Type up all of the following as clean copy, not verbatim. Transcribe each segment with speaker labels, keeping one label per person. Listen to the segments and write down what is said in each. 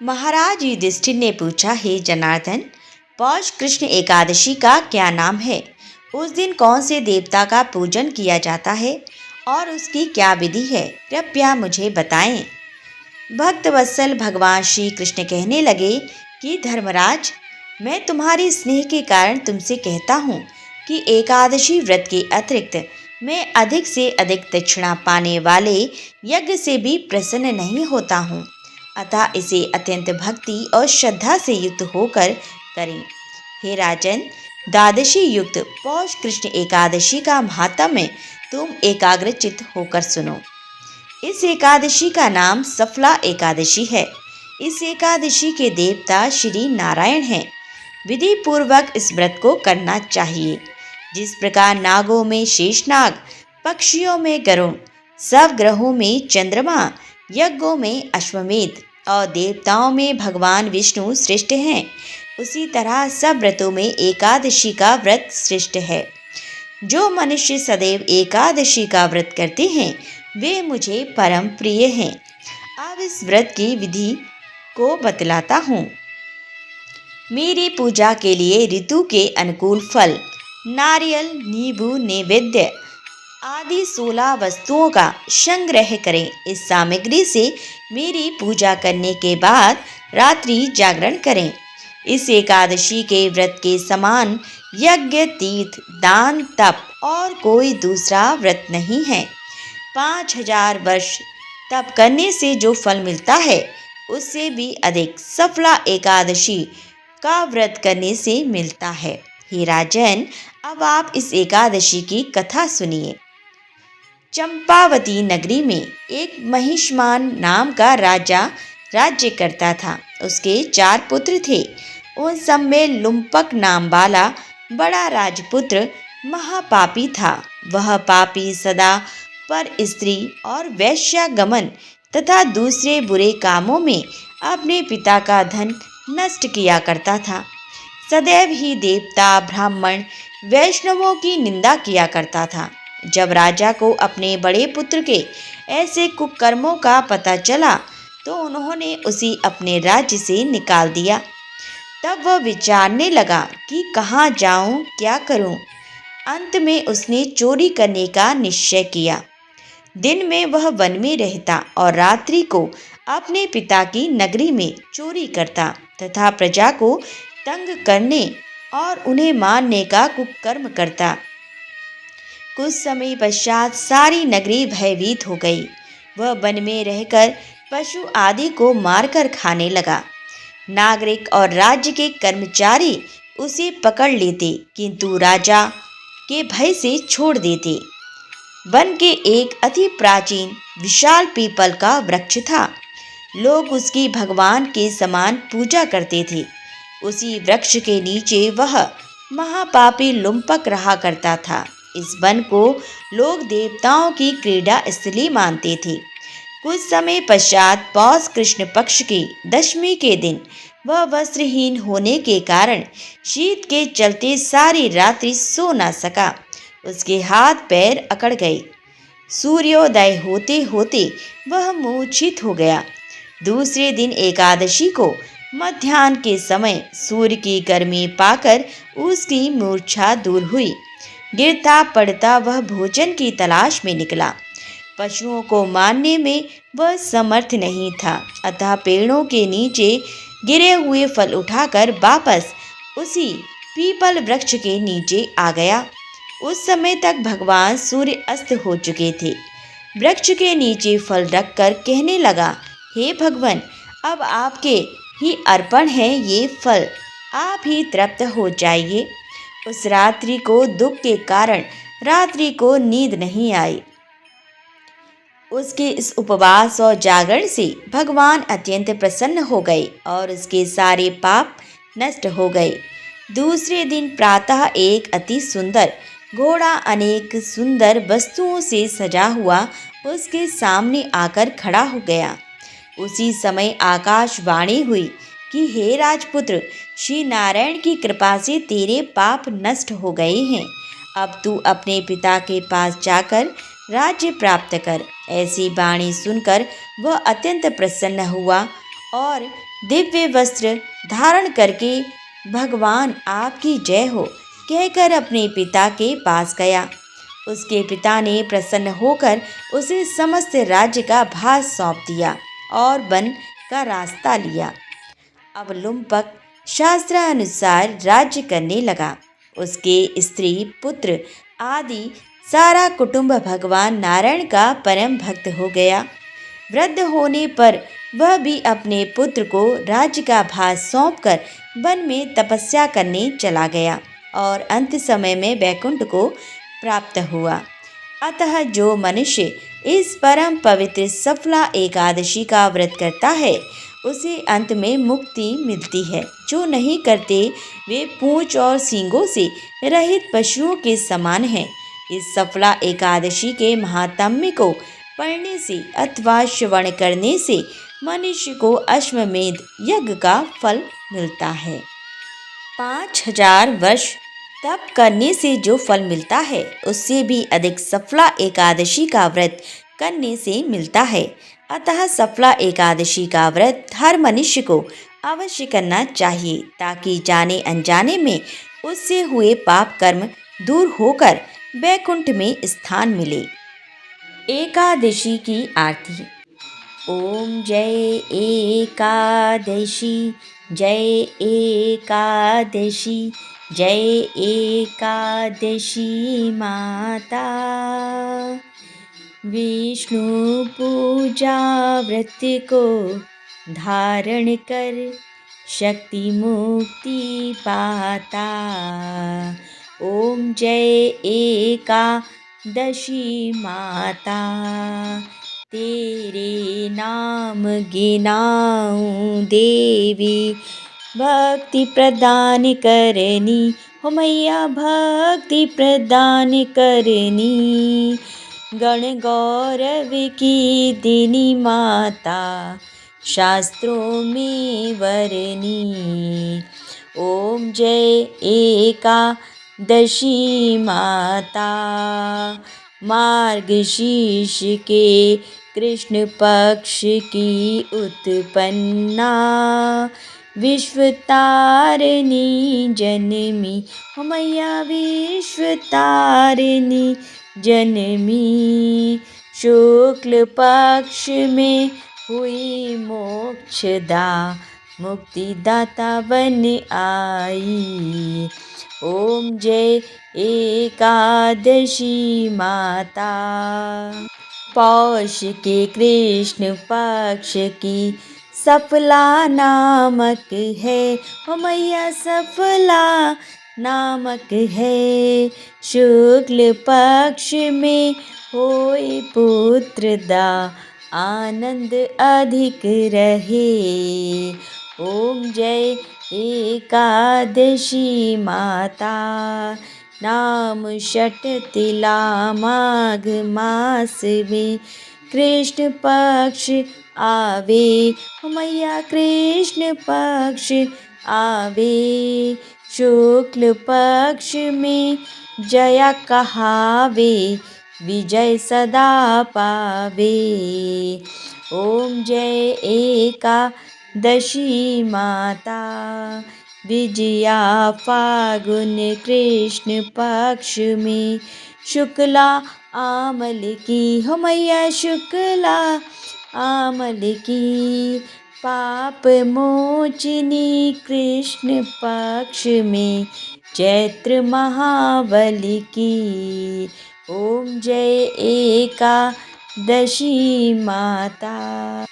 Speaker 1: महाराज युधिष्ठिर ने पूछा, हे जनार्दन, पौष कृष्ण एकादशी का क्या नाम है? उस दिन कौन से देवता का पूजन किया जाता है और उसकी क्या विधि है? कृपया मुझे बताएं। भक्त वत्सल भगवान श्री कृष्ण कहने लगे कि धर्मराज, मैं तुम्हारे स्नेह के कारण तुमसे कहता हूँ कि एकादशी व्रत के अतिरिक्त मैं अधिक से अधिक दक्षिणा पाने वाले यज्ञ से भी प्रसन्न नहीं होता हूँ। अतः इसे अत्यंत भक्ति और श्रद्धा से युक्त होकर करें। हे राजन, द्वादशी युक्त पौष कृष्ण एकादशी का महात्म्य तुम एकाग्रचित्त होकर सुनो। इस एकादशी का नाम सफला एकादशी है। इस एकादशी के देवता श्री नारायण हैं। विधि पूर्वक इस व्रत को करना चाहिए। जिस प्रकार नागों में शेषनाग, पक्षियों में गरुण, सब ग्रहों में चंद्रमा, यज्ञों में अश्वमेध और देवताओं में भगवान विष्णु श्रेष्ठ हैं, उसी तरह सब व्रतों में एकादशी का व्रत श्रेष्ठ है। जो मनुष्य सदैव एकादशी का व्रत करते हैं वे मुझे परम प्रिय हैं। अब इस व्रत की विधि को बतलाता हूँ। मेरी पूजा के लिए ऋतु के अनुकूल फल, नारियल, नींबू, नैवेद्य आदि 16 वस्तुओं का संग्रह करें। इस सामग्री से मेरी पूजा करने के बाद रात्रि जागरण करें। इस एकादशी के व्रत के समान यज्ञ, तीर्थ, दान, तप और कोई दूसरा व्रत नहीं है। 5000 वर्ष तप करने से जो फल मिलता है उससे भी अधिक सफला एकादशी का व्रत करने से मिलता है। हे राजन, अब आप इस एकादशी की कथा सुनिए। चंपावती नगरी में एक महिष्मान नाम का राजा राज्य करता था। उसके 4 पुत्र थे। उन सब में लुम्पक नाम वाला बड़ा राजपुत्र महापापी था। वह पापी सदा पर स्त्री और वैश्यागमन तथा दूसरे बुरे कामों में अपने पिता का धन नष्ट किया करता था। सदैव ही देवता, ब्राह्मण, वैष्णवों की निंदा किया करता था। जब राजा को अपने बड़े पुत्र के ऐसे कुकर्मों का पता चला तो उन्होंने उसे अपने राज्य से निकाल दिया। तब वह विचारने लगा कि कहाँ जाऊं, क्या करूं। अंत में उसने चोरी करने का निश्चय किया। दिन में वह वन में रहता और रात्रि को अपने पिता की नगरी में चोरी करता तथा प्रजा को तंग करने और उन्हें मारने का कुकर्म करता। कुछ समय पश्चात सारी नगरी भयभीत हो गई। वह वन में रहकर पशु आदि को मारकर खाने लगा। नागरिक और राज्य के कर्मचारी उसे पकड़ लेते किंतु राजा के भय से छोड़ देते। वन के एक अति प्राचीन विशाल पीपल का वृक्ष था। लोग उसकी भगवान के समान पूजा करते थे। उसी वृक्ष के नीचे वह महापापी लुम्पक रहा करता था। इस वन को लोग देवताओं की क्रीड़ा स्थली मानते थे। कुछ समय पश्चात पौष कृष्ण पक्ष की दशमी के दिन वह वस्त्रहीन होने के कारण शीत के चलते सारी रात्रि सो न सका। उसके हाथ पैर अकड़ गए। सूर्योदय होते होते वह मूर्छित हो गया। दूसरे दिन एकादशी को मध्याह्न के समय सूर्य की गर्मी पाकर उसकी मूर्छा दूर हुई। गिरता पड़ता वह भोजन की तलाश में निकला। पशुओं को मारने में वह समर्थ नहीं था, अतः पेड़ों के नीचे गिरे हुए फल उठाकर वापस उसी पीपल वृक्ष के नीचे आ गया। उस समय तक भगवान सूर्य अस्त हो चुके थे। वृक्ष के नीचे फल रखकर कहने लगा, हे भगवान, अब आपके ही अर्पण है ये फल, आप ही तृप्त हो जाइए। उस रात्रि को दुख के कारण रात्रि को नींद नहीं आई। उसके इस उपवास और जागरण से भगवान अत्यंत प्रसन्न हो गए और उसके सारे पाप नष्ट हो गए। दूसरे दिन प्रातः एक अति सुंदर घोड़ा अनेक सुंदर वस्तुओं से सजा हुआ उसके सामने आकर खड़ा हो गया। उसी समय आकाशवाणी हुई कि हे राजपुत्र, श्री नारायण की कृपा से तेरे पाप नष्ट हो गए हैं। अब तू अपने पिता के पास जाकर राज्य प्राप्त कर। ऐसी वाणी सुनकर वह अत्यंत प्रसन्न हुआ और दिव्य वस्त्र धारण करके भगवान आपकी जय हो कहकर अपने पिता के पास गया। उसके पिता ने प्रसन्न होकर उसे समस्त राज्य का भार सौंप दिया और वन का रास्ता लिया। अब लुम्पक शास्त्रानुसार राज्य करने लगा। उसके स्त्री पुत्र आदि सारा कुटुंब भगवान नारायण का परम भक्त हो गया। वृद्ध होने पर वह भी अपने पुत्र को राज्य का भार सौंपकर वन में तपस्या करने चला गया और अंत समय में वैकुंठ को प्राप्त हुआ। अतः जो मनुष्य इस परम पवित्र सफला एकादशी का व्रत करता है उसे अंत में मुक्ति मिलती है। जो नहीं करते वे पूंछ और सींगों से रहित पशुओं के समान हैं। इस सफला एकादशी के महात्म्य को पढ़ने से अथवा श्रवण करने से मनुष्य को अश्वमेध यज्ञ का फल मिलता है। 5000 वर्ष तप करने से जो फल मिलता है उससे भी अधिक सफला एकादशी का व्रत करने से मिलता है। अतः सफला एकादशी का व्रत हर मनुष्य को अवश्य करना चाहिए ताकि जाने अनजाने में उससे हुए पाप कर्म दूर होकर वैकुंठ में स्थान मिले। एकादशी की आरती। ओम जय एकादशी, जय एकादशी, जय एकादशी माता। विष्णु पूजा व्रत को धारण कर शक्ति मुक्ति पाता। ओम जय एकादशी माता, तेरे नाम गिनाऊं देवी, भक्ति प्रदान करनी हो मैया, भक्ति प्रदान करनी। गण गौरव की दीनी माता, शास्त्रों में वरनी। ओम जय एकादशी माता, मार्गशीर्ष के कृष्ण पक्ष की उत्पन्ना, विश्व तारिणी जनमी हो मैया, विश्व तारिणी जनमी। शुक्ल पक्ष में हुई मोक्षदा, मुक्तिदाता बन आई। ओम जय एकादशी माता। पौष के कृष्ण पक्ष की सफला नामक है हो मैया, सफला नामक है। शुक्ल पक्ष में होए पुत्र दा, आनंद अधिक रहे। ओम जय एकादशी माता। नाम षट तिला माघ मास में कृष्ण पक्ष आवे हो मैया, कृष्ण पक्ष आवे। शुक्ल पक्ष में जया कहावे, विजय सदा पावे। ओम जय एकादशी माता। विजया फागुन कृष्ण पक्ष में, शुक्ला आमल की हो मैया, शुक्ला आमल की। पाप मोचिनी कृष्ण पक्ष में, चैत्र महाबली की। ओम जय एकादशी माता।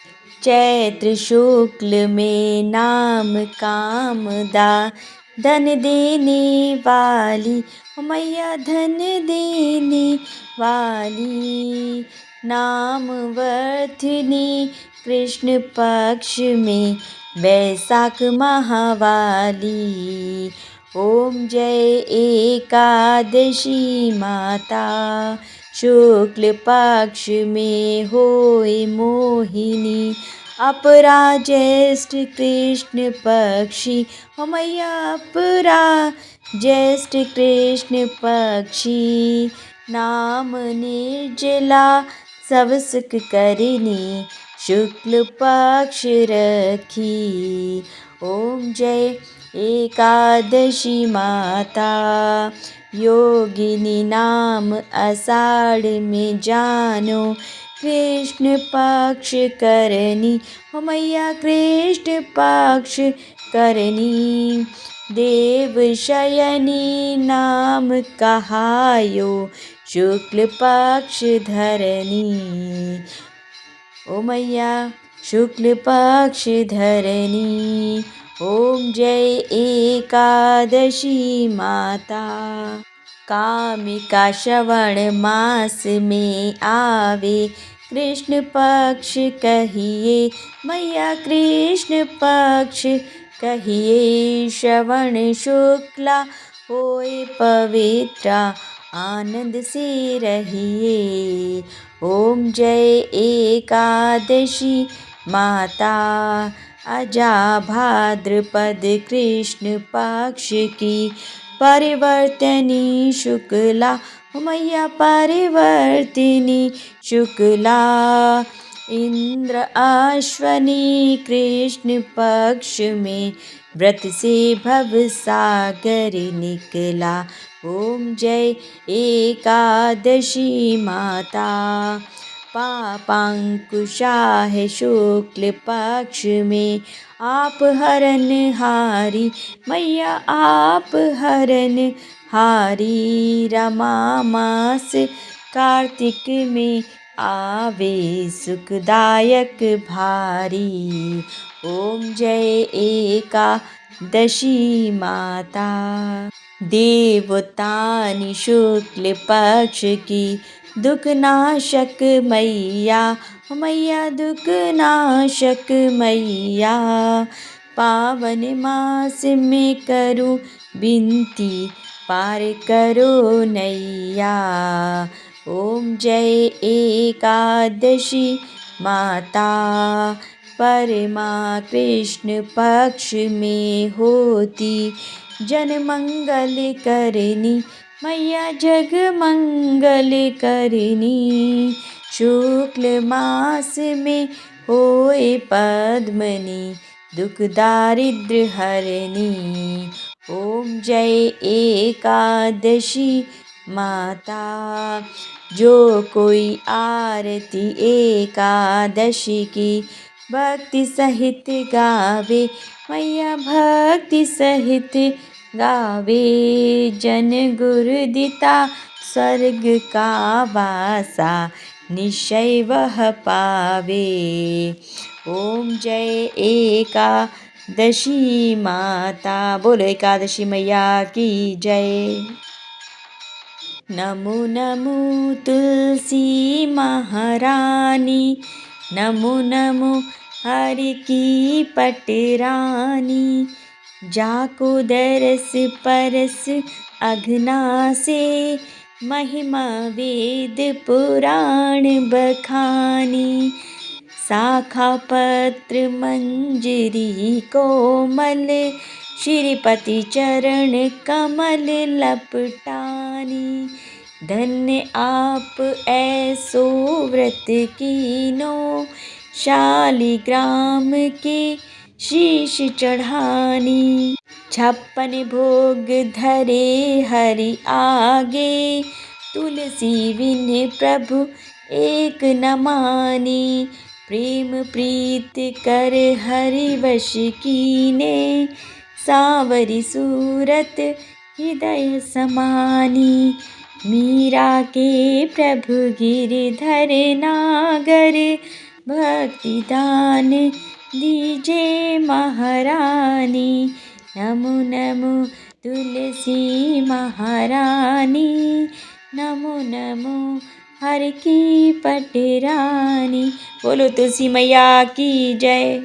Speaker 1: चैत्र शुक्ल में नाम कामदा, धन देने वाली हो मैया, धन देने वाली। नाम वर्धिनी कृष्ण पक्ष में, वैशाख महावाली। ओम जय एकादशी माता। शुक्ल पक्ष में होए मोहिनी, अपरा ज्येष्ठ कृष्ण पक्षी हो मैया, अपरा ज्येष्ठ कृष्ण पक्षी। नाम निर्जला सब सुख करनी, शुक्ल पक्ष रखी। ओम जय एकादशी माता, योगिनी नाम आषाढ़ में जानो, कृष्ण पक्ष करनी हो मैया कृष्ण पक्ष करनी। देव शयनी नाम कहायो, शुक्ल पक्ष धरनी। ओ मैया शुक्ल पक्ष धरनी। ओम जय एकादशी माता। कामिका श्रवण मास में आवे, कृष्ण पक्ष कहिए मैया कृष्ण पक्ष कहिए। श्रवण शुक्ला होए पवित्रा, आनंद से रहिए। ओम जय एकादशी माता। अजा भाद्रपद कृष्ण पक्ष की, परिवर्तनी शुक्ला मैया परिवर्तिनी शुक्ला। इंद्र अश्वनी कृष्ण पक्ष में, व्रत से भव सागर निकला। ओम जय एकादशी माता। पापांकुशा है शुक्ल पक्ष में, आप हरन हारी मैया आप हरन हारी। रमा मास कार्तिक में आवे, सुखदायक भारी। ओम जय एकादशी माता। देवतानि शुक्ल पक्ष की, दुख नाशक मैया मैया दुख नाशक मैया। पावन मास में करूं विनती, पार करो नैया। ओम जय एकादशी माता। परमा कृष्ण पक्ष में होती, जन मंगल करनी मैया जग मंगल करनी। शुक्ल मास में होए पद्मनी, दुख दारिद्र हरनी। ओम जय एकादशी माता। जो कोई आरती एकादशी की, भक्ति सहित गावे मैया भक्ति सहित गावे। जन गुरु दिता स्वर्ग का वासा, निश्चय वह पावे। ओम जय एकादशी माता। बोलो एकादशी मैया की जय। नमो नमो तुलसी महारानी, नमो नमो हरि की पटरानी। जाको दरस परस अघना से, महिमा वेद पुराण बखानी। शाखा पत्र मंजरी कोमल, श्रीपति चरण कमल लपटानी। धन्य आप ऐसो व्रत कीनो, शालिग्राम के शीश चढ़ानी। 56 भोग धरे हरि आगे, तुलसी बिन प्रभु एक न मानी। प्रेम प्रीत कर हरि वश कीने, सांवरी सूरत हृदय समानी। मीरा के प्रभु गिरधर नागर, भक्ति दान दीजे महारानी। नमो नमो तुलसी महारानी, नमो नमो हर की पटरानी। बोलो तुलसी मैया की जय।